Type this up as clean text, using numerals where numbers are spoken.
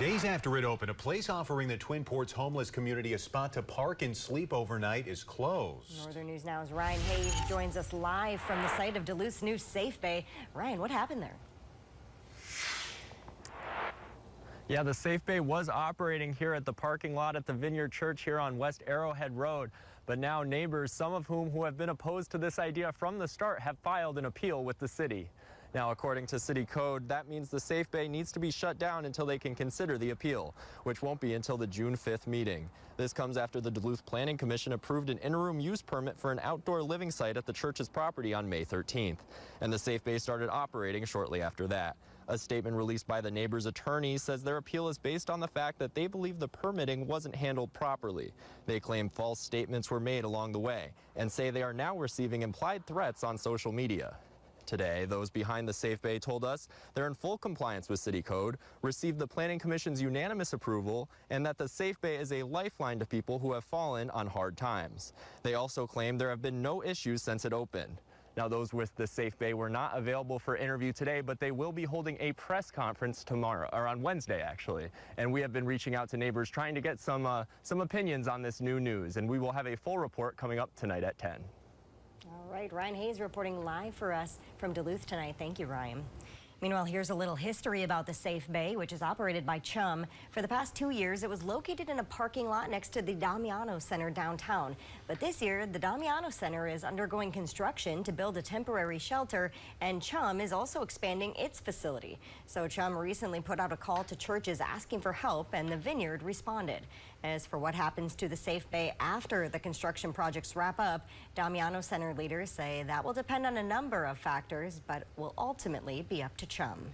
Days after it opened, a place offering the Twin Ports homeless community a spot to park and sleep overnight is closed. Northern News Now's Ryan Hayes joins us live from the site of Duluth's new Safe Bay. Ryan, what happened there? Yeah, the Safe Bay was operating here at the parking lot at the Vineyard Church here on West Arrowhead Road. But now neighbors, some of whom have been opposed to this idea from the start, have filed an appeal with the city. Now, according to city code, that means the Safe Bay needs to be shut down until they can consider the appeal, which won't be until the June 5th meeting. This comes after the Duluth Planning Commission approved an interim use permit for an outdoor living site at the church's property on May 13th. And the Safe Bay started operating shortly after that. A statement released by the neighbors' attorney says their appeal is based on the fact that they believe the permitting wasn't handled properly. They claim false statements were made along the way and say they are now receiving implied threats on social media. Today, those behind the Safe Bay told us they're in full compliance with city code, received the Planning Commission's unanimous approval, and that the Safe Bay is a lifeline to people who have fallen on hard times. They also claim there have been no issues since it opened. Now, those with the Safe Bay were not available for interview today, but they will be holding a press conference tomorrow, or on Wednesday, actually. And we have been reaching out to neighbors trying to get some opinions on this new news, and we will have a full report coming up tonight at 10. All right, Ryan Hayes reporting live for us from Duluth tonight. Thank you, Ryan. Meanwhile, here's a little history about the Safe Bay, which is operated by Chum. For the past 2 years, it was located in a parking lot next to the Damiano Center downtown. But this year, the Damiano Center is undergoing construction to build a temporary shelter, and Chum is also expanding its facility. So Chum recently put out a call to churches asking for help, and the Vineyard responded. As for what happens to the Safe Bay after the construction projects wrap up, Damiano Center leaders say that will depend on a number of factors, but will ultimately be up to Chum.